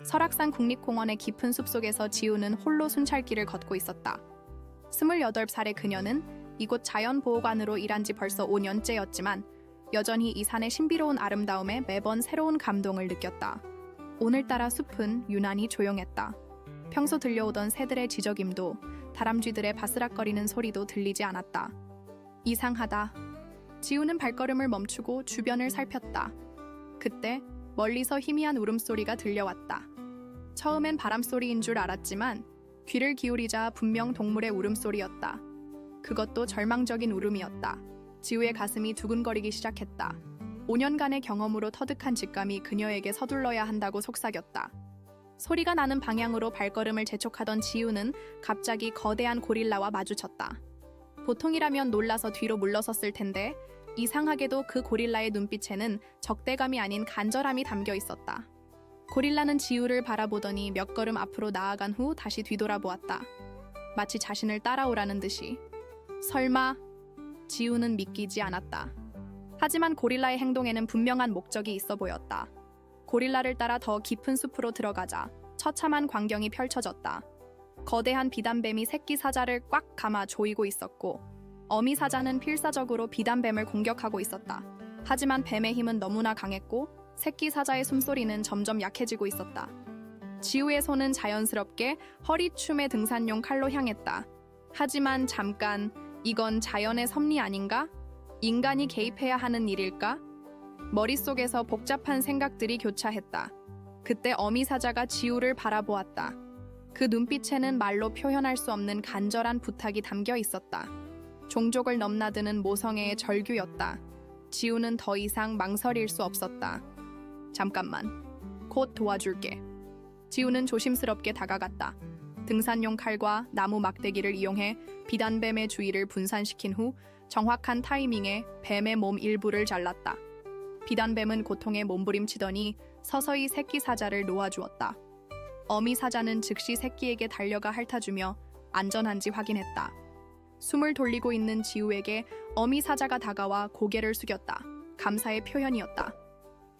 설악산 국립공원의 깊은 숲속에서 지우는 홀로 순찰길을 걷고 있었다. 28살의 그녀는 이곳 자연보호관으로 일한 지 벌써 5년째였지만 여전히 이 산의 신비로운 아름다움에 매번 새로운 감동을 느꼈다. 오늘따라 숲은 유난히 조용했다. 평소 들려오던 새들의 지저귐도 다람쥐들의 바스락거리는 소리도 들리지 않았다. 이상하다. 지우는 발걸음을 멈추고 주변을 살폈다. 그때 멀리서 희미한 울음소리가 들려왔다. 처음엔 바람소리인 줄 알았지만 귀를 기울이자 분명 동물의 울음소리였다. 그것도 절망적인 울음이었다. 지우의 가슴이 두근거리기 시작했다. 5년간의 경험으로 터득한 직감이 그녀에게 서둘러야 한다고 속삭였다. 소리가 나는 방향으로 발걸음을 재촉하던 지우는 갑자기 거대한 고릴라와 마주쳤다. 보통이라면 놀라서 뒤로 물러섰을 텐데 이상하게도 그 고릴라의 눈빛에는 적대감이 아닌 간절함이 담겨 있었다. 고릴라는 지우를 바라보더니 몇 걸음 앞으로 나아간 후 다시 뒤돌아보았다. 마치 자신을 따라오라는 듯이. 설마? 지우는 믿기지 않았다. 하지만 고릴라의 행동에는 분명한 목적이 있어 보였다. 고릴라를 따라 더 깊은 숲으로 들어가자 처참한 광경이 펼쳐졌다. 거대한 비단뱀이 새끼 사자를 꽉 감아 조이고 있었고 어미 사자는 필사적으로 비단뱀을 공격하고 있었다. 하지만 뱀의 힘은 너무나 강했고 새끼 사자의 숨소리는 점점 약해지고 있었다. 지우의 손은 자연스럽게 허리춤의 등산용 칼로 향했다. 하지만 잠깐, 이건 자연의 섭리 아닌가? 인간이 개입해야 하는 일일까? 머릿속에서 복잡한 생각들이 교차했다. 그때 어미 사자가 지우를 바라보았다. 그 눈빛에는 말로 표현할 수 없는 간절한 부탁이 담겨 있었다. 종족을 넘나드는 모성애의 절규였다. 지우는 더 이상 망설일 수 없었다. 잠깐만, 곧 도와줄게. 지우는 조심스럽게 다가갔다. 등산용 칼과 나무 막대기를 이용해 비단뱀의 주위를 분산시킨 후 정확한 타이밍에 뱀의 몸 일부를 잘랐다. 비단뱀은 고통에 몸부림치더니 서서히 새끼 사자를 놓아주었다. 어미 사자는 즉시 새끼에게 달려가 핥아주며 안전한지 확인했다. 숨을 돌리고 있는 지우에게 어미 사자가 다가와 고개를 숙였다. 감사의 표현이었다.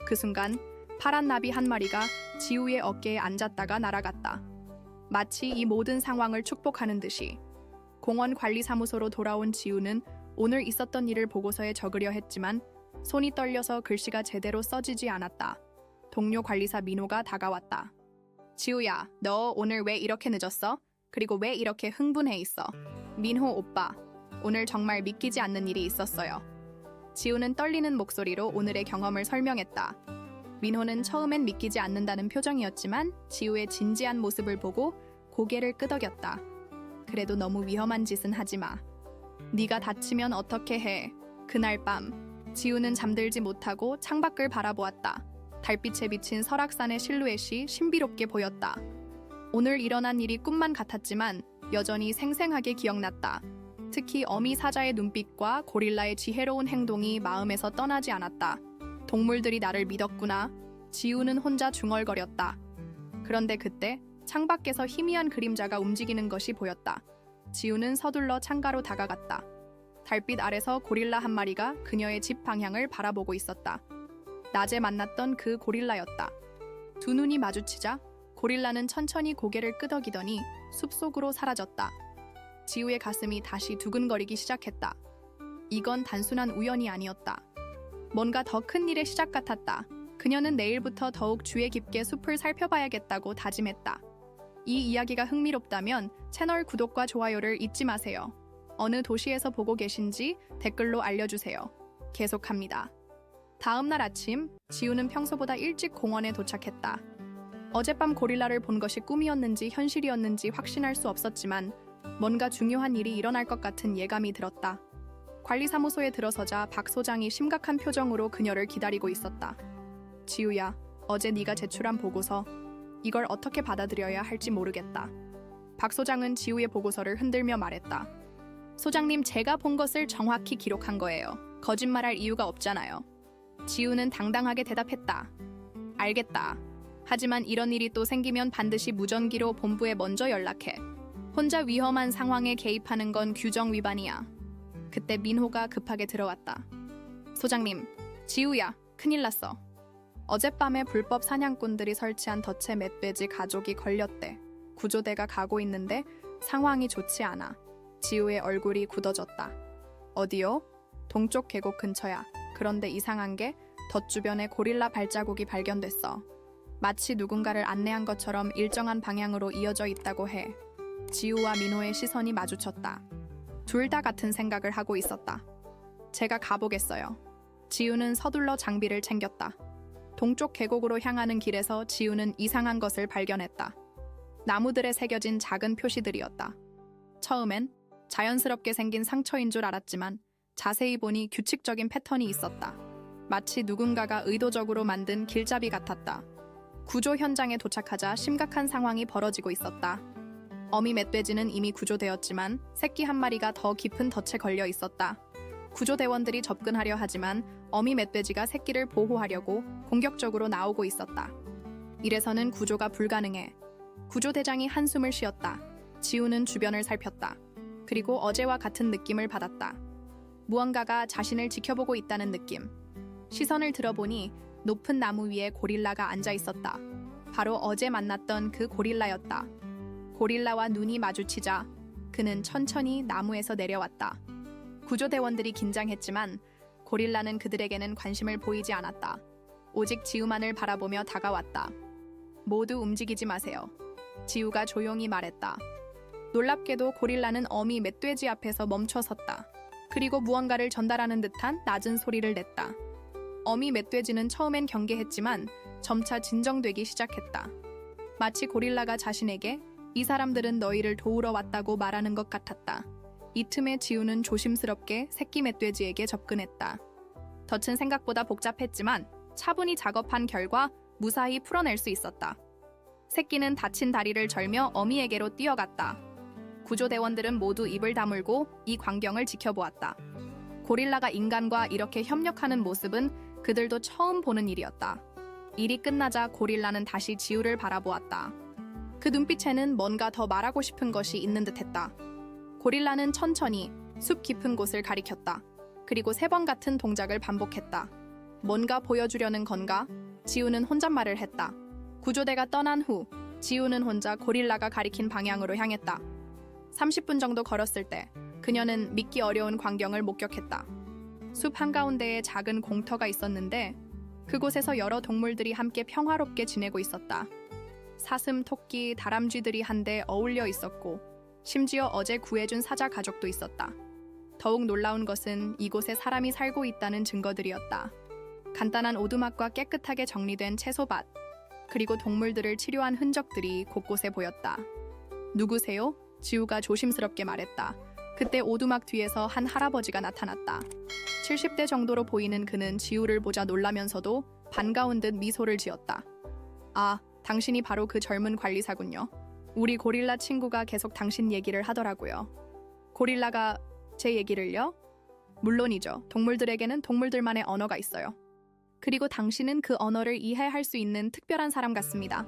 그 순간 파란 나비 한 마리가 지우의 어깨에 앉았다가 날아갔다. 마치 이 모든 상황을 축복하는 듯이. 공원 관리사무소로 돌아온 지우는 오늘 있었던 일을 보고서에 적으려 했지만 손이 떨려서 글씨가 제대로 써지지 않았다. 동료 관리사 민호가 다가왔다. 지우야, 너 오늘 왜 이렇게 늦었어? 그리고 왜 이렇게 흥분해 있어? 민호 오빠, 오늘 정말 믿기지 않는 일이 있었어요. 지우는 떨리는 목소리로 오늘의 경험을 설명했다. 민호는 처음엔 믿기지 않는다는 표정이었지만 지우의 진지한 모습을 보고 고개를 끄덕였다. 그래도 너무 위험한 짓은 하지 마. 네가 다치면 어떻게 해? 그날 밤 지우는 잠들지 못하고 창밖을 바라보았다. 달빛에 비친 설악산의 실루엣이 신비롭게 보였다. 오늘 일어난 일이 꿈만 같았지만 여전히 생생하게 기억났다. 특히 어미 사자의 눈빛과 고릴라의 지혜로운 행동이 마음에서 떠나지 않았다. 동물들이 나를 믿었구나. 지우는 혼자 중얼거렸다. 그런데 그때 창밖에서 희미한 그림자가 움직이는 것이 보였다. 지우는 서둘러 창가로 다가갔다. 달빛 아래서 고릴라 한 마리가 그녀의 집 방향을 바라보고 있었다. 낮에 만났던 그 고릴라였다. 두 눈이 마주치자 고릴라는 천천히 고개를 끄덕이더니 숲속으로 사라졌다. 지우의 가슴이 다시 두근거리기 시작했다. 이건 단순한 우연이 아니었다. 뭔가 더 큰 일의 시작 같았다. 그녀는 내일부터 더욱 주의 깊게 숲을 살펴봐야겠다고 다짐했다. 이 이야기가 흥미롭다면 채널 구독과 좋아요를 잊지 마세요. 어느 도시에서 보고 계신지 댓글로 알려주세요. 계속합니다. 다음 날 아침, 지우는 평소보다 일찍 공원에 도착했다. 어젯밤 고릴라를 본 것이 꿈이었는지 현실이었는지 확신할 수 없었지만 뭔가 중요한 일이 일어날 것 같은 예감이 들었다. 관리사무소에 들어서자 박 소장이 심각한 표정으로 그녀를 기다리고 있었다. 지우야, 어제 네가 제출한 보고서, 이걸 어떻게 받아들여야 할지 모르겠다. 박 소장은 지우의 보고서를 흔들며 말했다. 소장님, 제가 본 것을 정확히 기록한 거예요. 거짓말할 이유가 없잖아요. 지우는 당당하게 대답했다. 알겠다. 하지만 이런 일이 또 생기면 반드시 무전기로 본부에 먼저 연락해. 혼자 위험한 상황에 개입하는 건 규정 위반이야. 그때 민호가 급하게 들어왔다. 소장님, 지우야, 큰일 났어. 어젯밤에 불법 사냥꾼들이 설치한 덫에 멧돼지 가족이 걸렸대. 구조대가 가고 있는데 상황이 좋지 않아. 지우의 얼굴이 굳어졌다. 어디요? 동쪽 계곡 근처야. 그런데 이상한 게 덫 주변에 고릴라 발자국이 발견됐어. 마치 누군가를 안내한 것처럼 일정한 방향으로 이어져 있다고 해. 지우와 민호의 시선이 마주쳤다. 둘 다 같은 생각을 하고 있었다. 제가 가보겠어요. 지우는 서둘러 장비를 챙겼다. 동쪽 계곡으로 향하는 길에서 지우는 이상한 것을 발견했다. 나무들에 새겨진 작은 표시들이었다. 처음엔 자연스럽게 생긴 상처인 줄 알았지만 자세히 보니 규칙적인 패턴이 있었다. 마치 누군가가 의도적으로 만든 길잡이 같았다. 구조 현장에 도착하자 심각한 상황이 벌어지고 있었다. 어미 멧돼지는 이미 구조되었지만 새끼 한 마리가 더 깊은 덫에 걸려 있었다. 구조대원들이 접근하려 하지만 어미 멧돼지가 새끼를 보호하려고 공격적으로 나오고 있었다. 이래서는 구조가 불가능해. 구조대장이 한숨을 쉬었다. 지우는 주변을 살폈다. 그리고 어제와 같은 느낌을 받았다. 무언가가 자신을 지켜보고 있다는 느낌. 시선을 들어보니 높은 나무 위에 고릴라가 앉아 있었다. 바로 어제 만났던 그 고릴라였다. 고릴라와 눈이 마주치자 그는 천천히 나무에서 내려왔다. 구조대원들이 긴장했지만 고릴라는 그들에게는 관심을 보이지 않았다. 오직 지우만을 바라보며 다가왔다. 모두 움직이지 마세요. 지우가 조용히 말했다. 놀랍게도 고릴라는 어미 멧돼지 앞에서 멈춰 섰다. 그리고 무언가를 전달하는 듯한 낮은 소리를 냈다. 어미 멧돼지는 처음엔 경계했지만 점차 진정되기 시작했다. 마치 고릴라가 자신에게 이 사람들은 너희를 도우러 왔다고 말하는 것 같았다. 이 틈에 지우는 조심스럽게 새끼 멧돼지에게 접근했다. 덫은 생각보다 복잡했지만 차분히 작업한 결과 무사히 풀어낼 수 있었다. 새끼는 다친 다리를 절며 어미에게로 뛰어갔다. 구조대원들은 모두 입을 다물고 이 광경을 지켜보았다. 고릴라가 인간과 이렇게 협력하는 모습은 그들도 처음 보는 일이었다. 일이 끝나자 고릴라는 다시 지우를 바라보았다. 그 눈빛에는 뭔가 더 말하고 싶은 것이 있는 듯했다. 고릴라는 천천히 숲 깊은 곳을 가리켰다. 그리고 3번 같은 동작을 반복했다. 뭔가 보여주려는 건가? 지우는 혼잣말을 했다. 구조대가 떠난 후 지우는 혼자 고릴라가 가리킨 방향으로 향했다. 30분 정도 걸었을 때 그녀는 믿기 어려운 광경을 목격했다. 숲 한가운데에 작은 공터가 있었는데 그곳에서 여러 동물들이 함께 평화롭게 지내고 있었다. 사슴, 토끼, 다람쥐들이 한데 어울려 있었고 심지어 어제 구해준 사자 가족도 있었다. 더욱 놀라운 것은 이곳에 사람이 살고 있다는 증거들이었다. 간단한 오두막과 깨끗하게 정리된 채소밭, 그리고 동물들을 치료한 흔적들이 곳곳에 보였다. 누구세요? 지우가 조심스럽게 말했다. 그때 오두막 뒤에서 한 할아버지가 나타났다. 70대 정도로 보이는 그는 지우를 보자 놀라면서도 반가운 듯 미소를 지었다. 아, 당신이 바로 그 젊은 관리사군요. 우리 고릴라 친구가 계속 당신 얘기를 하더라고요. 고릴라가 제 얘기를요? 물론이죠. 동물들에게는 동물들만의 언어가 있어요. 그리고 당신은 그 언어를 이해할 수 있는 특별한 사람 같습니다.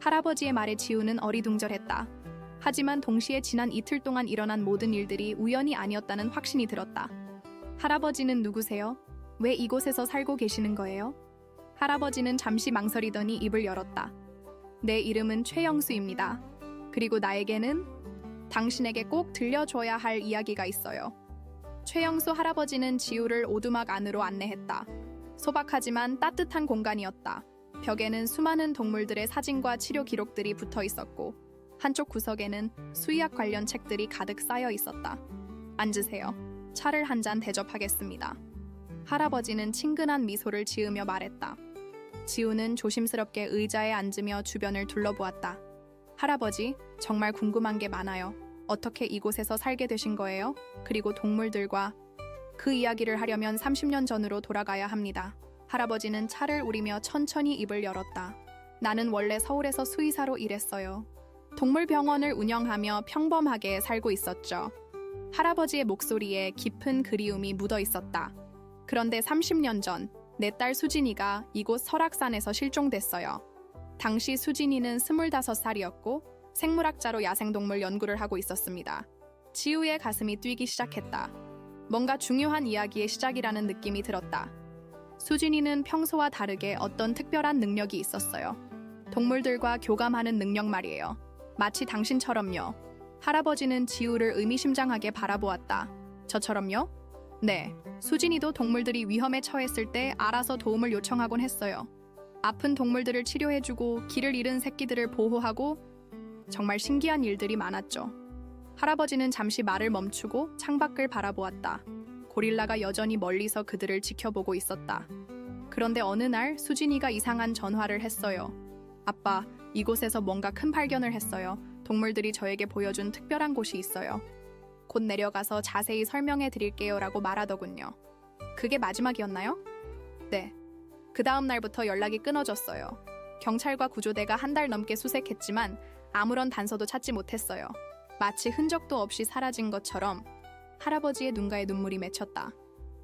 할아버지의 말에 지우는 어리둥절했다. 하지만 동시에 지난 이틀 동안 일어난 모든 일들이 우연이 아니었다는 확신이 들었다. 할아버지는 누구세요? 왜 이곳에서 살고 계시는 거예요? 할아버지는 잠시 망설이더니 입을 열었다. 내 이름은 최영수입니다. 그리고 나에게는 당신에게 꼭 들려줘야 할 이야기가 있어요. 최영수 할아버지는 지우를 오두막 안으로 안내했다. 소박하지만 따뜻한 공간이었다. 벽에는 수많은 동물들의 사진과 치료 기록들이 붙어 있었고 한쪽 구석에는 수의학 관련 책들이 가득 쌓여 있었다. 앉으세요. 차를 한 잔 대접하겠습니다. 할아버지는 친근한 미소를 지으며 말했다. 지우는 조심스럽게 의자에 앉으며 주변을 둘러보았다. 할아버지, 정말 궁금한 게 많아요. 어떻게 이곳에서 살게 되신 거예요? 그리고 동물들과 그 이야기를 하려면 30년 전으로 돌아가야 합니다. 할아버지는 차를 우리며 천천히 입을 열었다. 나는 원래 서울에서 수의사로 일했어요. 동물병원을 운영하며 평범하게 살고 있었죠. 할아버지의 목소리에 깊은 그리움이 묻어 있었다. 그런데 30년 전, 내 딸 수진이가 이곳 설악산에서 실종됐어요. 당시 수진이는 25살이었고 생물학자로 야생동물 연구를 하고 있었습니다. 지우의 가슴이 뛰기 시작했다. 뭔가 중요한 이야기의 시작이라는 느낌이 들었다. 수진이는 평소와 다르게 어떤 특별한 능력이 있었어요. 동물들과 교감하는 능력 말이에요. 마치 당신처럼요. 할아버지는 지우를 의미심장하게 바라보았다. 저처럼요? 네. 수진이도 동물들이 위험에 처했을 때 알아서 도움을 요청하곤 했어요. 아픈 동물들을 치료해주고 길을 잃은 새끼들을 보호하고 정말 신기한 일들이 많았죠. 할아버지는 잠시 말을 멈추고 창밖을 바라보았다. 고릴라가 여전히 멀리서 그들을 지켜보고 있었다. 그런데 어느 날 수진이가 이상한 전화를 했어요. 아빠, 이곳에서 뭔가 큰 발견을 했어요. 동물들이 저에게 보여준 특별한 곳이 있어요. 곧 내려가서 자세히 설명해 드릴게요 라고 말하더군요. 그게 마지막이었나요? 네. 그 다음 날부터 연락이 끊어졌어요. 경찰과 구조대가 한 달 넘게 수색했지만 아무런 단서도 찾지 못했어요. 마치 흔적도 없이 사라진 것처럼 할아버지의 눈가에 눈물이 맺혔다.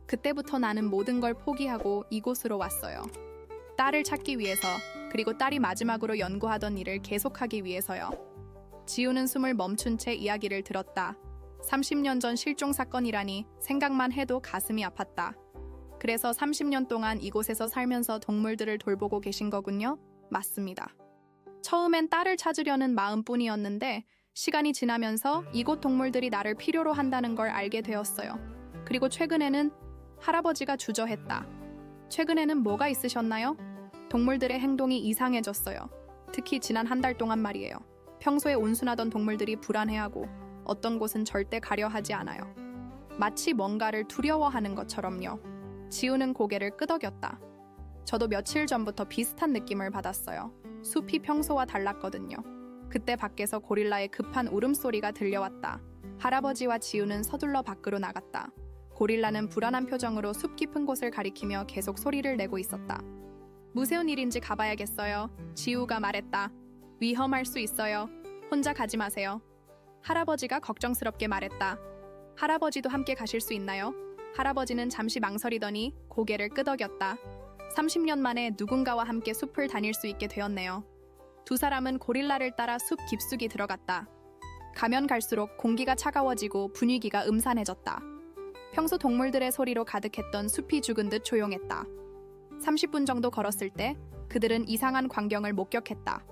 그때부터 나는 모든 걸 포기하고 이곳으로 왔어요. 딸을 찾기 위해서, 그리고 딸이 마지막으로 연구하던 일을 계속하기 위해서요. 지우는 숨을 멈춘 채 이야기를 들었다. 30년 전 실종 사건이라니 생각만 해도 가슴이 아팠다. 그래서 30년 동안 이곳에서 살면서 동물들을 돌보고 계신 거군요? 맞습니다. 처음엔 딸을 찾으려는 마음뿐이었는데 시간이 지나면서 이곳 동물들이 나를 필요로 한다는 걸 알게 되었어요. 그리고 최근에는 할아버지가 주저했다. 최근에는 뭐가 있으셨나요? 동물들의 행동이 이상해졌어요. 특히 지난 한 달 동안 말이에요. 평소에 온순하던 동물들이 불안해하고 어떤 곳은 절대 가려 하지 않아요. 마치 뭔가를 두려워하는 것처럼요. 지우는 고개를 끄덕였다. 저도 며칠 전부터 비슷한 느낌을 받았어요. 숲이 평소와 달랐거든요. 그때 밖에서 고릴라의 급한 울음소리가 들려왔다. 할아버지와 지우는 서둘러 밖으로 나갔다. 고릴라는 불안한 표정으로 숲 깊은 곳을 가리키며 계속 소리를 내고 있었다. 무서운 일인지 가봐야겠어요. 지우가 말했다. 위험할 수 있어요. 혼자 가지 마세요. 할아버지가 걱정스럽게 말했다. 할아버지도 함께 가실 수 있나요? 할아버지는 잠시 망설이더니 고개를 끄덕였다. 30년 만에 누군가와 함께 숲을 다닐 수 있게 되었네요. 두 사람은 고릴라를 따라 숲 깊숙이 들어갔다. 가면 갈수록 공기가 차가워지고 분위기가 음산해졌다. 평소 동물들의 소리로 가득했던 숲이 죽은 듯 조용했다. 30분 정도 걸었을 때 그들은 이상한 광경을 목격했다.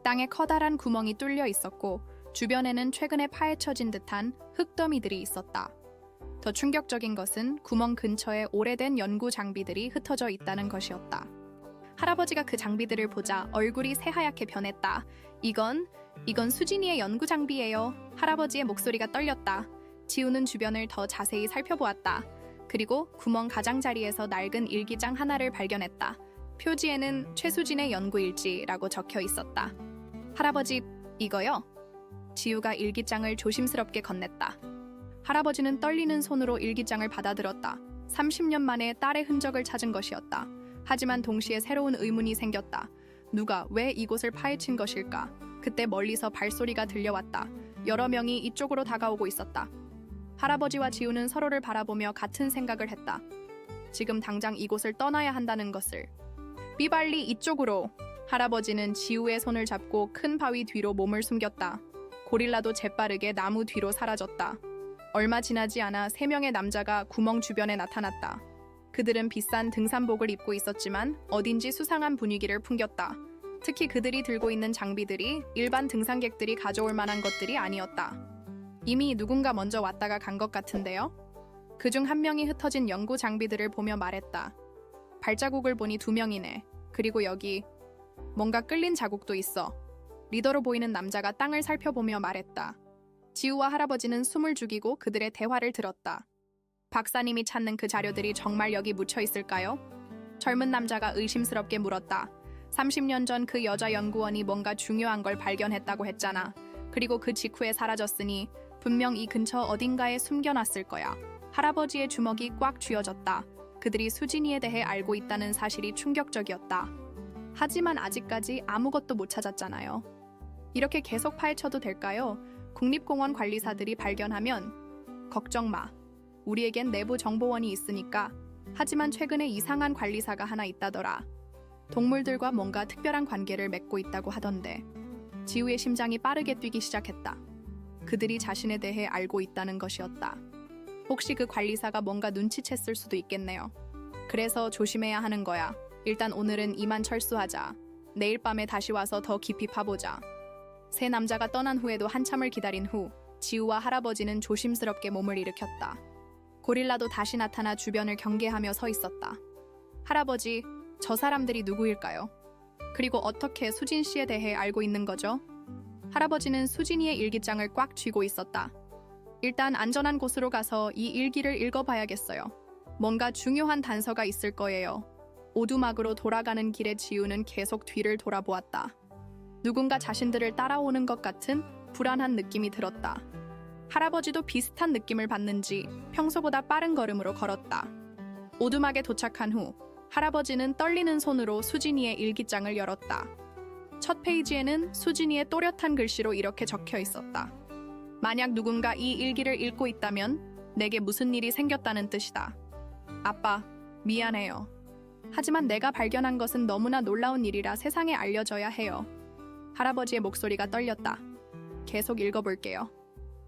땅에 커다란 구멍이 뚫려 있었고 주변에는 최근에 파헤쳐진 듯한 흙더미들이 있었다. 더 충격적인 것은 구멍 근처에 오래된 연구 장비들이 흩어져 있다는 것이었다. 할아버지가 그 장비들을 보자 얼굴이 새하얗게 변했다. 이건 수진이의 연구 장비예요. 할아버지의 목소리가 떨렸다. 지우는 주변을 더 자세히 살펴보았다. 그리고 구멍 가장자리에서 낡은 일기장 하나를 발견했다. 표지에는 최수진의 연구일지라고 적혀 있었다. 할아버지, 이거요? 지우가 일기장을 조심스럽게 건넸다. 할아버지는 떨리는 손으로 일기장을 받아들었다. 30년 만에 딸의 흔적을 찾은 것이었다. 하지만 동시에 새로운 의문이 생겼다. 누가 왜 이곳을 파헤친 것일까? 그때 멀리서 발소리가 들려왔다. 여러 명이 이쪽으로 다가오고 있었다. 할아버지와 지우는 서로를 바라보며 같은 생각을 했다. 지금 당장 이곳을 떠나야 한다는 것을. 삐발리 이쪽으로. 할아버지는 지우의 손을 잡고 큰 바위 뒤로 몸을 숨겼다. 고릴라도 재빠르게 나무 뒤로 사라졌다. 얼마 지나지 않아 3명의 남자가 구멍 주변에 나타났다. 그들은 비싼 등산복을 입고 있었지만 어딘지 수상한 분위기를 풍겼다. 특히 그들이 들고 있는 장비들이 일반 등산객들이 가져올 만한 것들이 아니었다. 이미 누군가 먼저 왔다가 간 것 같은데요? 그중 한 명이 흩어진 연구 장비들을 보며 말했다. 발자국을 보니 2명이네. 그리고 여기 뭔가 끌린 자국도 있어. 리더로 보이는 남자가 땅을 살펴보며 말했다. 지우와 할아버지는 숨을 죽이고 그들의 대화를 들었다. 박사님이 찾는 그 자료들이 정말 여기 묻혀 있을까요? 젊은 남자가 의심스럽게 물었다. 30년 전 그 여자 연구원이 뭔가 중요한 걸 발견했다고 했잖아. 그리고 그 직후에 사라졌으니 분명 이 근처 어딘가에 숨겨놨을 거야. 할아버지의 주먹이 꽉 쥐어졌다. 그들이 수진이에 대해 알고 있다는 사실이 충격적이었다. 하지만 아직까지 아무것도 못 찾았잖아요. 이렇게 계속 파헤쳐도 될까요? 국립공원 관리사들이 발견하면 걱정 마. 우리에겐 내부 정보원이 있으니까. 하지만 최근에 이상한 관리사가 하나 있다더라. 동물들과 뭔가 특별한 관계를 맺고 있다고 하던데. 지우의 심장이 빠르게 뛰기 시작했다. 그들이 자신에 대해 알고 있다는 것이었다. 혹시 그 관리사가 뭔가 눈치챘을 수도 있겠네요. 그래서 조심해야 하는 거야. 일단 오늘은 이만 철수하자. 내일 밤에 다시 와서 더 깊이 파보자. 세 남자가 떠난 후에도 한참을 기다린 후 지우와 할아버지는 조심스럽게 몸을 일으켰다. 고릴라도 다시 나타나 주변을 경계하며 서 있었다. 할아버지, 저 사람들이 누구일까요? 그리고 어떻게 수진 씨에 대해 알고 있는 거죠? 할아버지는 수진이의 일기장을 꽉 쥐고 있었다. 일단 안전한 곳으로 가서 이 일기를 읽어봐야겠어요. 뭔가 중요한 단서가 있을 거예요. 오두막으로 돌아가는 길에 지우는 계속 뒤를 돌아보았다. 누군가 자신들을 따라오는 것 같은 불안한 느낌이 들었다. 할아버지도 비슷한 느낌을 받는지 평소보다 빠른 걸음으로 걸었다. 오두막에 도착한 후 할아버지는 떨리는 손으로 수진이의 일기장을 열었다. 첫 페이지에는 수진이의 또렷한 글씨로 이렇게 적혀 있었다. 만약 누군가 이 일기를 읽고 있다면 내게 무슨 일이 생겼다는 뜻이다. 아빠, 미안해요. 하지만 내가 발견한 것은 너무나 놀라운 일이라 세상에 알려져야 해요. 할아버지의 목소리가 떨렸다. 계속 읽어볼게요.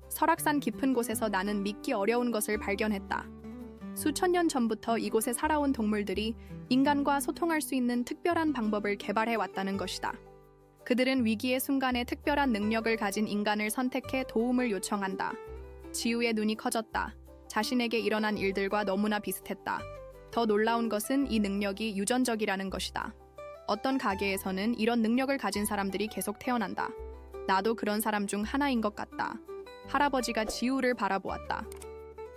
설악산 깊은 곳에서 나는 믿기 어려운 것을 발견했다. 수천 년 전부터 이곳에 살아온 동물들이 인간과 소통할 수 있는 특별한 방법을 개발해 왔다는 것이다. 그들은 위기의 순간에 특별한 능력을 가진 인간을 선택해 도움을 요청한다. 지우의 눈이 커졌다. 자신에게 일어난 일들과 너무나 비슷했다. 더 놀라운 것은 이 능력이 유전적이라는 것이다. 어떤 가게에서는 이런 능력을 가진 사람들이 계속 태어난다. 나도 그런 사람 중 하나인 것 같다. 할아버지가 지우를 바라보았다.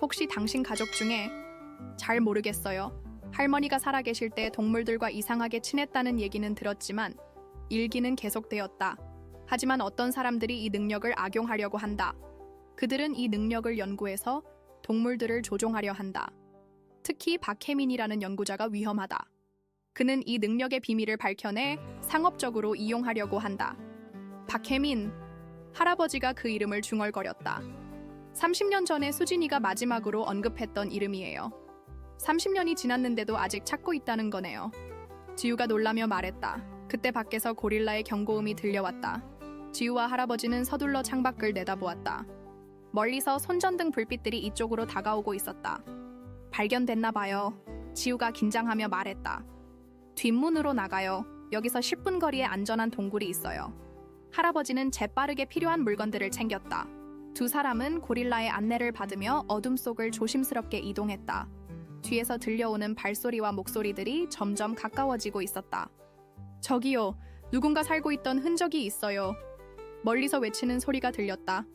혹시 당신 가족 중에 잘 모르겠어요. 할머니가 살아계실 때 동물들과 이상하게 친했다는 얘기는 들었지만 일기는 계속되었다. 하지만 어떤 사람들이 이 능력을 악용하려고 한다. 그들은 이 능력을 연구해서 동물들을 조종하려 한다. 특히 박혜민이라는 연구자가 위험하다. 그는 이 능력의 비밀을 밝혀내 상업적으로 이용하려고 한다. 박혜민, 할아버지가 그 이름을 중얼거렸다. 30년 전에 수진이가 마지막으로 언급했던 이름이에요. 30년이 지났는데도 아직 찾고 있다는 거네요. 지우가 놀라며 말했다. 그때 밖에서 고릴라의 경고음이 들려왔다. 지우와 할아버지는 서둘러 창밖을 내다보았다. 멀리서 손전등 불빛들이 이쪽으로 다가오고 있었다. 발견됐나 봐요. 지우가 긴장하며 말했다. 뒷문으로 나가요. 여기서 10분 거리에 안전한 동굴이 있어요. 할아버지는 재빠르게 필요한 물건들을 챙겼다. 두 사람은 고릴라의 안내를 받으며 어둠 속을 조심스럽게 이동했다. 뒤에서 들려오는 발소리와 목소리들이 점점 가까워지고 있었다. 저기요, 누군가 살고 있던 흔적이 있어요. 멀리서 외치는 소리가 들렸다.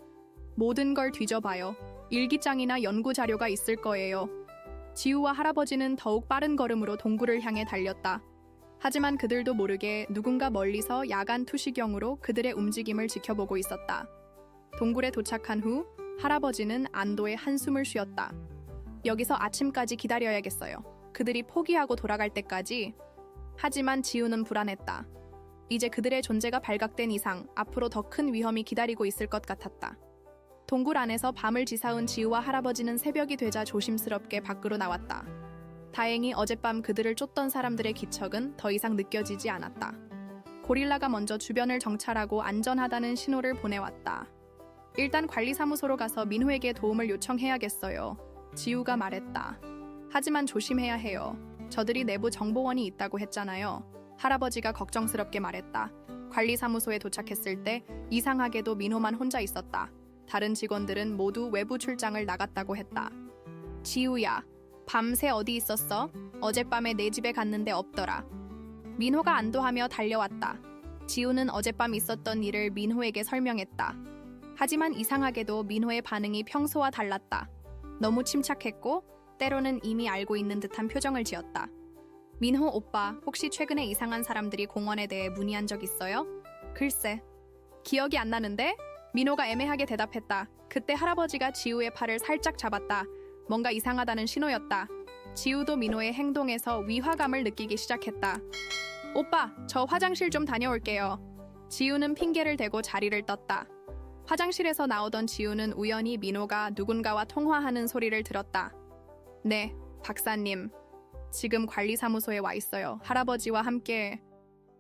모든 걸 뒤져봐요. 일기장이나 연구 자료가 있을 거예요. 지우와 할아버지는 더욱 빠른 걸음으로 동굴을 향해 달렸다. 하지만 그들도 모르게 누군가 멀리서 야간 투시경으로 그들의 움직임을 지켜보고 있었다. 동굴에 도착한 후 할아버지는 안도의 한숨을 쉬었다. 여기서 아침까지 기다려야겠어요. 그들이 포기하고 돌아갈 때까지. 하지만 지우는 불안했다. 이제 그들의 존재가 발각된 이상 앞으로 더 큰 위험이 기다리고 있을 것 같았다. 동굴 안에서 밤을 지새운 지우와 할아버지는 새벽이 되자 조심스럽게 밖으로 나왔다. 다행히 어젯밤 그들을 쫓던 사람들의 기척은 더 이상 느껴지지 않았다. 고릴라가 먼저 주변을 정찰하고 안전하다는 신호를 보내왔다. 일단 관리사무소로 가서 민호에게 도움을 요청해야겠어요. 지우가 말했다. 하지만 조심해야 해요. 저들이 내부 정보원이 있다고 했잖아요. 할아버지가 걱정스럽게 말했다. 관리사무소에 도착했을 때 이상하게도 민호만 혼자 있었다. 다른 직원들은 모두 외부 출장을 나갔다고 했다. 지우야, 밤새 어디 있었어? 어젯밤에 내 집에 갔는데 없더라. 민호가 안도하며 달려왔다. 지우는 어젯밤 있었던 일을 민호에게 설명했다. 하지만 이상하게도 민호의 반응이 평소와 달랐다. 너무 침착했고 때로는 이미 알고 있는 듯한 표정을 지었다. 민호 오빠, 혹시 최근에 이상한 사람들이 공원에 대해 문의한 적 있어요? 글쎄, 기억이 안 나는데? 민호가 애매하게 대답했다. 그때 할아버지가 지우의 팔을 살짝 잡았다. 뭔가 이상하다는 신호였다. 지우도 민호의 행동에서 위화감을 느끼기 시작했다. 오빠, 저 화장실 좀 다녀올게요. 지우는 핑계를 대고 자리를 떴다. 화장실에서 나오던 지우는 우연히 민호가 누군가와 통화하는 소리를 들었다. 네, 박사님. 지금 관리사무소에 와 있어요. 할아버지와 함께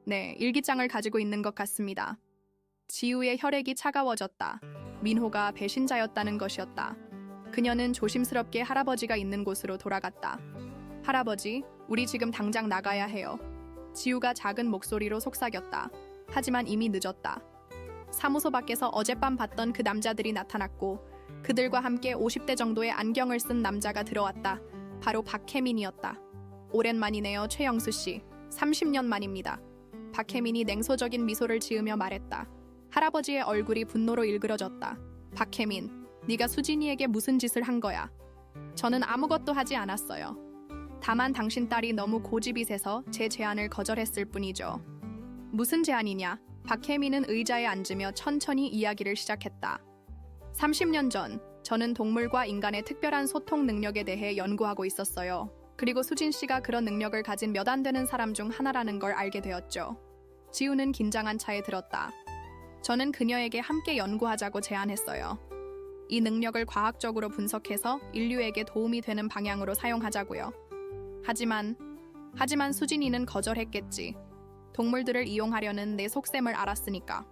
일기장을 가지고 있는 것 같습니다. 지우의 혈액이 차가워졌다. 민호가 배신자였다는 것이었다. 그녀는 조심스럽게 할아버지가 있는 곳으로 돌아갔다. 할아버지, 우리 지금 당장 나가야 해요. 지우가 작은 목소리로 속삭였다. 하지만 이미 늦었다. 사무소 밖에서 어젯밤 봤던 그 남자들이 나타났고 그들과 함께 50대 정도의 안경을 쓴 남자가 들어왔다. 바로 박혜민이었다. 오랜만이네요, 최영수 씨. 30년 만입니다. 박혜민이 냉소적인 미소를 지으며 말했다. 할아버지의 얼굴이 분노로 일그러졌다. 박혜민, 네가 수진이에게 무슨 짓을 한 거야? 저는 아무것도 하지 않았어요. 다만 당신 딸이 너무 고집이 세서 제 제안을 거절했을 뿐이죠. 무슨 제안이냐? 박혜민은 의자에 앉으며 천천히 이야기를 시작했다. 30년 전 저는 동물과 인간의 특별한 소통 능력에 대해 연구하고 있었어요. 그리고 수진 씨가 그런 능력을 가진 몇 안 되는 사람 중 하나라는 걸 알게 되었죠. 지우는 긴장한 차에 들었다. 저는 그녀에게 함께 연구하자고 제안했어요. 이 능력을 과학적으로 분석해서 인류에게 도움이 되는 방향으로 사용하자고요. 하지만 수진이는 거절했겠지. 동물들을 이용하려는 내 속셈을 알았으니까.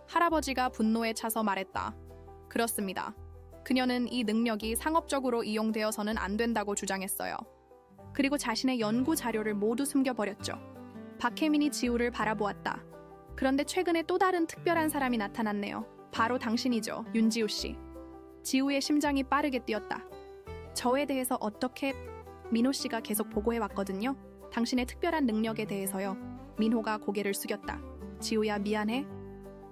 할아버지가 분노에 차서 말했다. 그렇습니다. 그녀는 이 능력이 상업적으로 이용되어서는 안 된다고 주장했어요. 그리고 자신의 연구 자료를 모두 숨겨버렸죠. 박혜민이 지우를 바라보았다. 그런데 최근에 또 다른 특별한 사람이 나타났네요. 바로 당신이죠, 윤지우 씨. 지우의 심장이 빠르게 뛰었다. 저에 대해서 어떻게... 민호 씨가 계속 보고해왔거든요. 당신의 특별한 능력에 대해서요. 민호가 고개를 숙였다. 지우야, 미안해.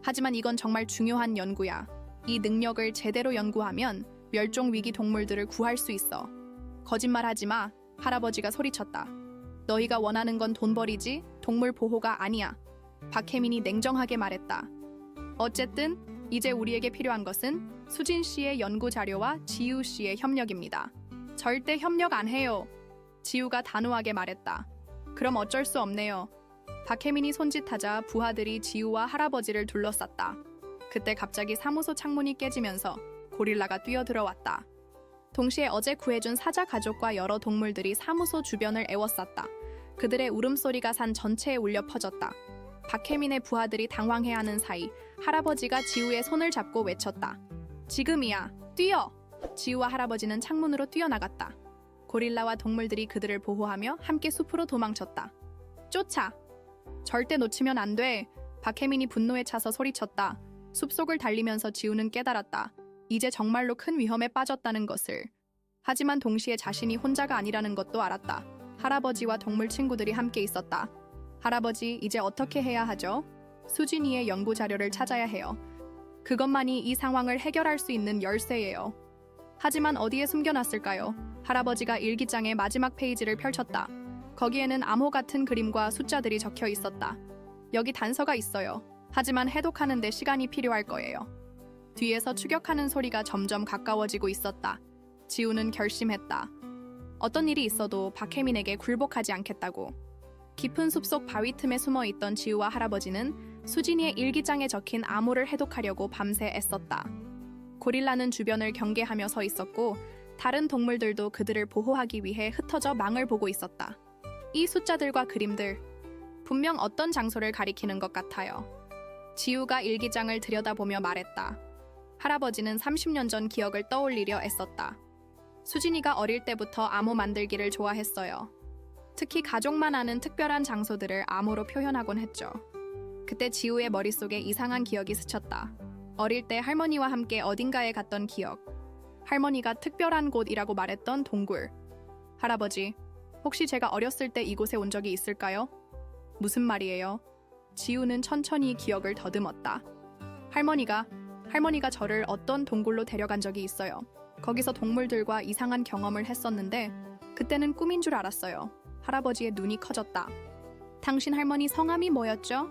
하지만 이건 정말 중요한 연구야. 이 능력을 제대로 연구하면 멸종위기 동물들을 구할 수 있어. 거짓말하지 마. 할아버지가 소리쳤다. 너희가 원하는 건 돈벌이지 동물 보호가 아니야. 박혜민이 냉정하게 말했다. 어쨌든 이제 우리에게 필요한 것은 수진 씨의 연구 자료와 지우 씨의 협력입니다. 절대 협력 안 해요. 지우가 단호하게 말했다. 그럼 어쩔 수 없네요. 박혜민이 손짓하자 부하들이 지우와 할아버지를 둘러쌌다. 그때 갑자기 사무소 창문이 깨지면서 고릴라가 뛰어들어왔다. 동시에 어제 구해준 사자 가족과 여러 동물들이 사무소 주변을 에워쌌다. 그들의 울음소리가 산 전체에 울려 퍼졌다. 박혜민의 부하들이 당황해하는 사이 할아버지가 지우의 손을 잡고 외쳤다. 지금이야, 뛰어! 지우와 할아버지는 창문으로 뛰어나갔다. 고릴라와 동물들이 그들을 보호하며 함께 숲으로 도망쳤다. 쫓아! 절대 놓치면 안 돼! 박혜민이 분노에 차서 소리쳤다. 숲속을 달리면서 지우는 깨달았다. 이제 정말로 큰 위험에 빠졌다는 것을. 하지만 동시에 자신이 혼자가 아니라는 것도 알았다. 할아버지와 동물 친구들이 함께 있었다. 할아버지, 이제 어떻게 해야 하죠? 수진이의 연구 자료를 찾아야 해요. 그것만이 이 상황을 해결할 수 있는 열쇠예요. 하지만 어디에 숨겨놨을까요? 할아버지가 일기장의 마지막 페이지를 펼쳤다. 거기에는 암호 같은 그림과 숫자들이 적혀 있었다. 여기 단서가 있어요. 하지만 해독하는 데 시간이 필요할 거예요. 뒤에서 추격하는 소리가 점점 가까워지고 있었다. 지우는 결심했다. 어떤 일이 있어도 박혜민에게 굴복하지 않겠다고. 깊은 숲속 바위 틈에 숨어있던 지우와 할아버지는 수진이의 일기장에 적힌 암호를 해독하려고 밤새 애썼다. 고릴라는 주변을 경계하며 서 있었고 다른 동물들도 그들을 보호하기 위해 흩어져 망을 보고 있었다. 이 숫자들과 그림들, 분명 어떤 장소를 가리키는 것 같아요. 지우가 일기장을 들여다보며 말했다. 할아버지는 30년 전 기억을 떠올리려 애썼다. 수진이가 어릴 때부터 암호 만들기를 좋아했어요. 특히 가족만 아는 특별한 장소들을 암호로 표현하곤 했죠. 그때 지우의 머릿속에 이상한 기억이 스쳤다. 어릴 때 할머니와 함께 어딘가에 갔던 기억. 할머니가 특별한 곳이라고 말했던 동굴. 할아버지, 혹시 제가 어렸을 때 이곳에 온 적이 있을까요? 무슨 말이에요? 지우는 천천히 기억을 더듬었다. 할머니가 저를 어떤 동굴로 데려간 적이 있어요. 거기서 동물들과 이상한 경험을 했었는데 그때는 꿈인 줄 알았어요. 할아버지의 눈이 커졌다. 당신 할머니 성함이 뭐였죠?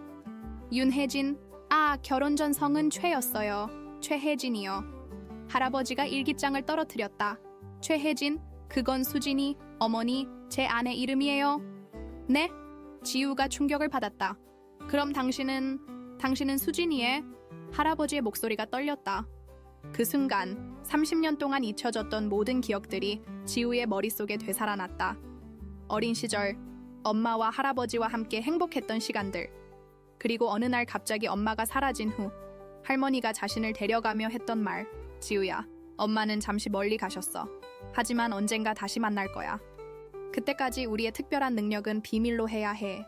윤혜진. 아, 결혼 전 성은 최였어요. 최혜진이요. 할아버지가 일기장을 떨어뜨렸다. 최혜진, 그건 수진이, 어머니, 제 아내 이름이에요. 네? 지우가 충격을 받았다. 그럼 당신은 수진이의... 할아버지의 목소리가 떨렸다. 그 순간 30년 동안 잊혀졌던 모든 기억들이 지우의 머릿속에 되살아났다. 어린 시절, 엄마와 할아버지와 함께 행복했던 시간들. 그리고 어느 날 갑자기 엄마가 사라진 후 할머니가 자신을 데려가며 했던 말. 지우야, 엄마는 잠시 멀리 가셨어. 하지만 언젠가 다시 만날 거야. 그때까지 우리의 특별한 능력은 비밀로 해야 해.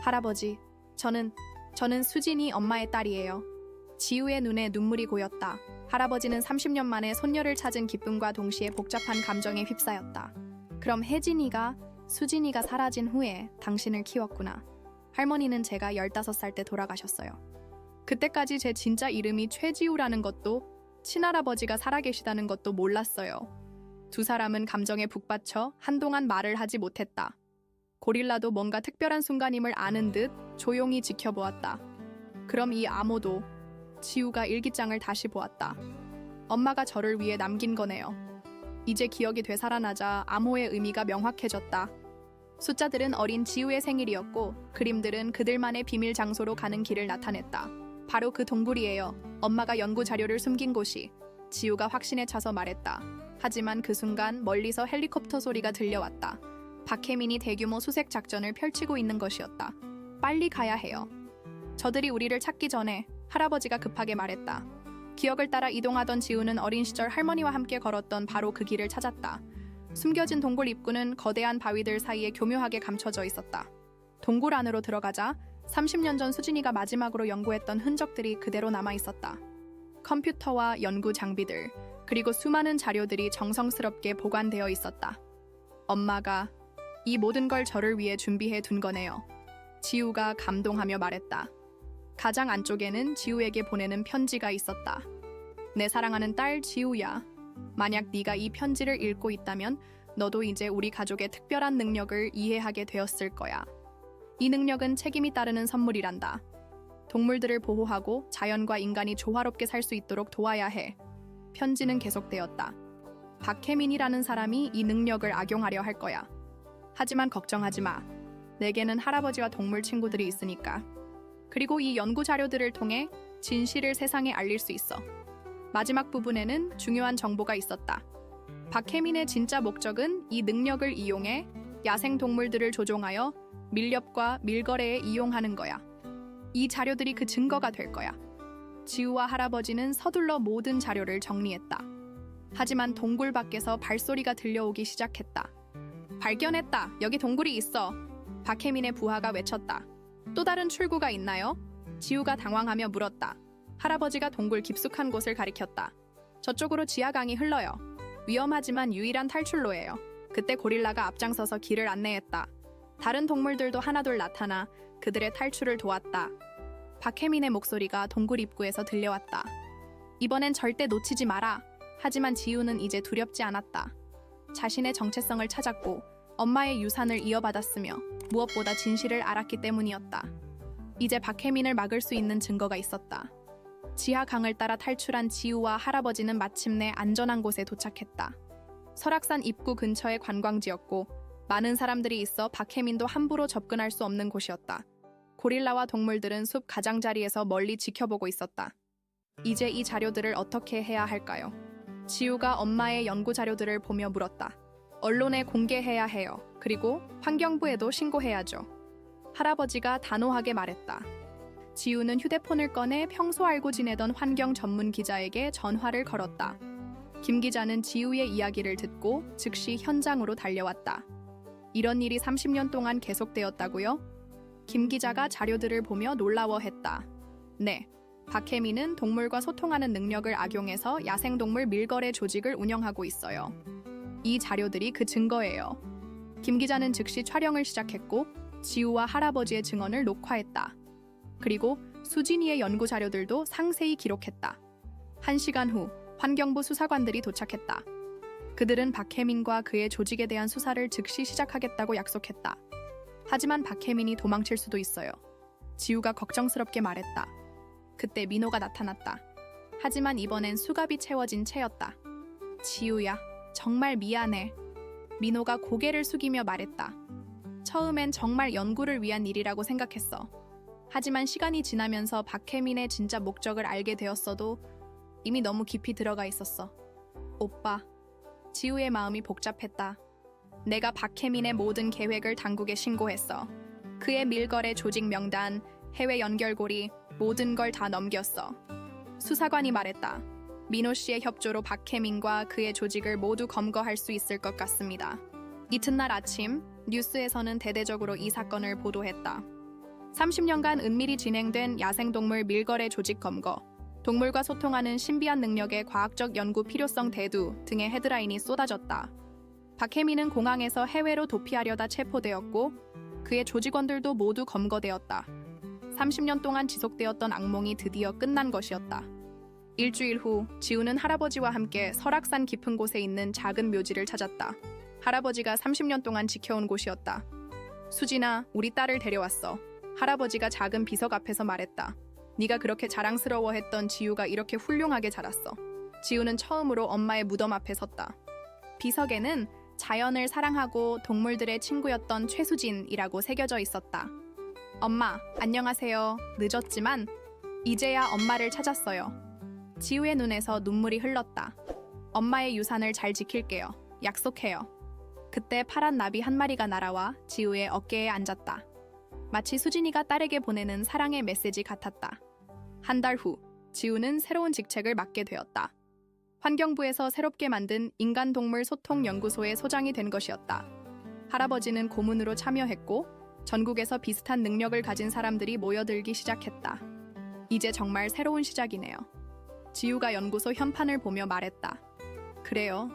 할아버지, 저는 수진이 엄마의 딸이에요. 지우의 눈에 눈물이 고였다. 할아버지는 30년 만에 손녀를 찾은 기쁨과 동시에 복잡한 감정에 휩싸였다. 그럼 수진이가 사라진 후에 당신을 키웠구나. 할머니는 제가 15살 때 돌아가셨어요. 그때까지 제 진짜 이름이 최지우라는 것도, 친할아버지가 살아계시다는 것도 몰랐어요. 두 사람은 감정에 북받쳐 한동안 말을 하지 못했다. 고릴라도 뭔가 특별한 순간임을 아는 듯 조용히 지켜보았다. 그럼 이 암호도, 지우가 일기장을 다시 보았다. 엄마가 저를 위해 남긴 거네요. 이제 기억이 되살아나자 암호의 의미가 명확해졌다. 숫자들은 어린 지우의 생일이었고, 그림들은 그들만의 비밀 장소로 가는 길을 나타냈다. 바로 그 동굴이에요. 엄마가 연구 자료를 숨긴 곳이. 지우가 확신에 차서 말했다. 하지만 그 순간 멀리서 헬리콥터 소리가 들려왔다. 박혜민이 대규모 수색 작전을 펼치고 있는 것이었다. 빨리 가야 해요. 저들이 우리를 찾기 전에, 할아버지가 급하게 말했다. 기억을 따라 이동하던 지우는 어린 시절 할머니와 함께 걸었던 바로 그 길을 찾았다. 숨겨진 동굴 입구는 거대한 바위들 사이에 교묘하게 감춰져 있었다. 동굴 안으로 들어가자 30년 전 수진이가 마지막으로 연구했던 흔적들이 그대로 남아 있었다. 컴퓨터와 연구 장비들, 그리고 수많은 자료들이 정성스럽게 보관되어 있었다. 엄마가 이 모든 걸 저를 위해 준비해 둔 거네요. 지우가 감동하며 말했다. 가장 안쪽에는 지우에게 보내는 편지가 있었다. 내 사랑하는 딸 지우야. 만약 네가 이 편지를 읽고 있다면 너도 이제 우리 가족의 특별한 능력을 이해하게 되었을 거야. 이 능력은 책임이 따르는 선물이란다. 동물들을 보호하고 자연과 인간이 조화롭게 살 수 있도록 도와야 해. 편지는 계속되었다. 박혜민이라는 사람이 이 능력을 악용하려 할 거야. 하지만 걱정하지 마. 내게는 할아버지와 동물 친구들이 있으니까. 그리고 이 연구 자료들을 통해 진실을 세상에 알릴 수 있어. 마지막 부분에는 중요한 정보가 있었다. 박혜민의 진짜 목적은 이 능력을 이용해 야생 동물들을 조종하여 밀렵과 밀거래에 이용하는 거야. 이 자료들이 그 증거가 될 거야. 지우와 할아버지는 서둘러 모든 자료를 정리했다. 하지만 동굴 밖에서 발소리가 들려오기 시작했다. 발견했다. 여기 동굴이 있어. 박혜민의 부하가 외쳤다. 또 다른 출구가 있나요? 지우가 당황하며 물었다. 할아버지가 동굴 깊숙한 곳을 가리켰다. 저쪽으로 지하강이 흘러요. 위험하지만 유일한 탈출로예요. 그때 고릴라가 앞장서서 길을 안내했다. 다른 동물들도 하나둘 나타나 그들의 탈출을 도왔다. 박혜민의 목소리가 동굴 입구에서 들려왔다. 이번엔 절대 놓치지 마라. 하지만 지우는 이제 두렵지 않았다. 자신의 정체성을 찾았고 엄마의 유산을 이어받았으며 무엇보다 진실을 알았기 때문이었다. 이제 박혜민을 막을 수 있는 증거가 있었다. 지하강을 따라 탈출한 지우와 할아버지는 마침내 안전한 곳에 도착했다. 설악산 입구 근처의 관광지였고 많은 사람들이 있어 박혜민도 함부로 접근할 수 없는 곳이었다. 고릴라와 동물들은 숲 가장자리에서 멀리 지켜보고 있었다. 이제 이 자료들을 어떻게 해야 할까요? 지우가 엄마의 연구 자료들을 보며 물었다. 언론에 공개해야 해요. 그리고 환경부에도 신고해야죠. 할아버지가 단호하게 말했다. 지우는 휴대폰을 꺼내 평소 알고 지내던 환경 전문 기자에게 전화를 걸었다. 김 기자는 지우의 이야기를 듣고 즉시 현장으로 달려왔다. 이런 일이 30년 동안 계속되었다고요? 김 기자가 자료들을 보며 놀라워했다. 네, 박혜민은 동물과 소통하는 능력을 악용해서 야생동물 밀거래 조직을 운영하고 있어요. 이 자료들이 그 증거예요. 김 기자는 즉시 촬영을 시작했고 지우와 할아버지의 증언을 녹화했다. 그리고 수진이의 연구 자료들도 상세히 기록했다. 1시간 후 환경부 수사관들이 도착했다. 그들은 박혜민과 그의 조직에 대한 수사를 즉시 시작하겠다고 약속했다. 하지만 박혜민이 도망칠 수도 있어요. 지우가 걱정스럽게 말했다. 그때 민호가 나타났다. 하지만 이번엔 수갑이 채워진 채였다. 지우야, 정말 미안해. 민호가 고개를 숙이며 말했다. 처음엔 정말 연구를 위한 일이라고 생각했어. 하지만 시간이 지나면서 박혜민의 진짜 목적을 알게 되었어도 이미 너무 깊이 들어가 있었어. 오빠, 지우의 마음이 복잡했다. 내가 박혜민의 모든 계획을 당국에 신고했어. 그의 밀거래 조직 명단, 해외 연결고리, 모든 걸 다 넘겼어. 수사관이 말했다. 민호 씨의 협조로 박혜민과 그의 조직을 모두 검거할 수 있을 것 같습니다. 이튿날 아침 뉴스에서는 대대적으로 이 사건을 보도했다. 30년간 은밀히 진행된 야생동물 밀거래 조직 검거, 동물과 소통하는 신비한 능력의 과학적 연구 필요성 대두 등의 헤드라인이 쏟아졌다. 박혜민은 공항에서 해외로 도피하려다 체포되었고 그의 조직원들도 모두 검거되었다. 30년 동안 지속되었던 악몽이 드디어 끝난 것이었다. 일주일 후 지우는 할아버지와 함께 설악산 깊은 곳에 있는 작은 묘지를 찾았다. 할아버지가 30년 동안 지켜온 곳이었다. 수진아, 우리 딸을 데려왔어. 할아버지가 작은 비석 앞에서 말했다. 네가 그렇게 자랑스러워했던 지우가 이렇게 훌륭하게 자랐어. 지우는 처음으로 엄마의 무덤 앞에 섰다. 비석에는 자연을 사랑하고 동물들의 친구였던 최수진이라고 새겨져 있었다. 엄마, 안녕하세요. 늦었지만 이제야 엄마를 찾았어요. 지우의 눈에서 눈물이 흘렀다. 엄마의 유산을 잘 지킬게요. 약속해요. 그때 파란 나비 한 마리가 날아와 지우의 어깨에 앉았다. 마치 수진이가 딸에게 보내는 사랑의 메시지 같았다. 한 달 후, 지우는 새로운 직책을 맡게 되었다. 환경부에서 새롭게 만든 인간동물 소통연구소의 소장이 된 것이었다. 할아버지는 고문으로 참여했고 전국에서 비슷한 능력을 가진 사람들이 모여들기 시작했다. 이제 정말 새로운 시작이네요. 지우가 연구소 현판을 보며 말했다. 그래요.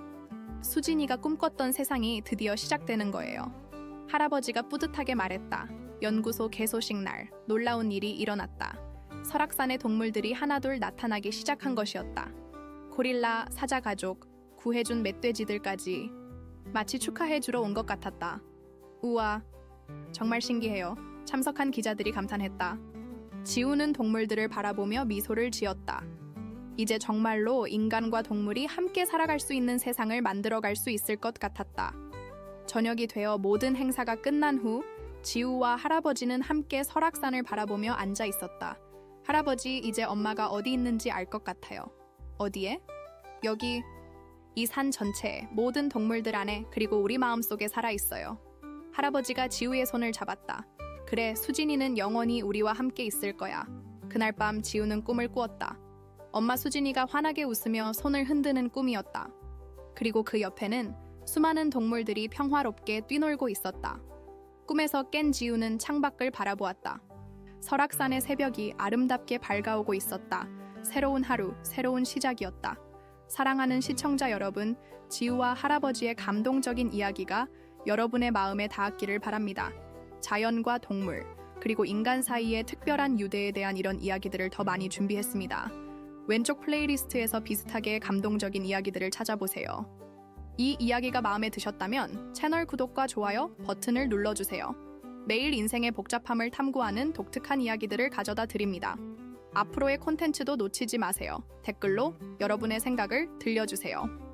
수진이가 꿈꿨던 세상이 드디어 시작되는 거예요. 할아버지가 뿌듯하게 말했다. 연구소 개소식 날, 놀라운 일이 일어났다. 설악산의 동물들이 하나둘 나타나기 시작한 것이었다. 고릴라, 사자가족, 구해준 멧돼지들까지 마치 축하해주러 온 것 같았다. 우와, 정말 신기해요. 참석한 기자들이 감탄했다. 지우는 동물들을 바라보며 미소를 지었다. 이제 정말로 인간과 동물이 함께 살아갈 수 있는 세상을 만들어갈 수 있을 것 같았다. 저녁이 되어 모든 행사가 끝난 후 지우와 할아버지는 함께 설악산을 바라보며 앉아 있었다. 할아버지, 이제 엄마가 어디 있는지 알 것 같아요. 어디에? 여기. 이 산 전체에 모든 동물들 안에 그리고 우리 마음속에 살아있어요. 할아버지가 지우의 손을 잡았다. 그래, 수진이는 영원히 우리와 함께 있을 거야. 그날 밤 지우는 꿈을 꾸었다. 엄마 수진이가 환하게 웃으며 손을 흔드는 꿈이었다. 그리고 그 옆에는 수많은 동물들이 평화롭게 뛰놀고 있었다. 꿈에서 깬 지우는 창밖을 바라보았다. 설악산의 새벽이 아름답게 밝아오고 있었다. 새로운 하루, 새로운 시작이었다. 사랑하는 시청자 여러분, 지우와 할아버지의 감동적인 이야기가 여러분의 마음에 닿았기를 바랍니다. 자연과 동물, 그리고 인간 사이의 특별한 유대에 대한 이런 이야기들을 더 많이 준비했습니다. 왼쪽 플레이리스트에서 비슷하게 감동적인 이야기들을 찾아보세요. 이 이야기가 마음에 드셨다면 채널 구독과 좋아요 버튼을 눌러주세요. 매일 인생의 복잡함을 탐구하는 독특한 이야기들을 가져다 드립니다. 앞으로의 콘텐츠도 놓치지 마세요. 댓글로 여러분의 생각을 들려주세요.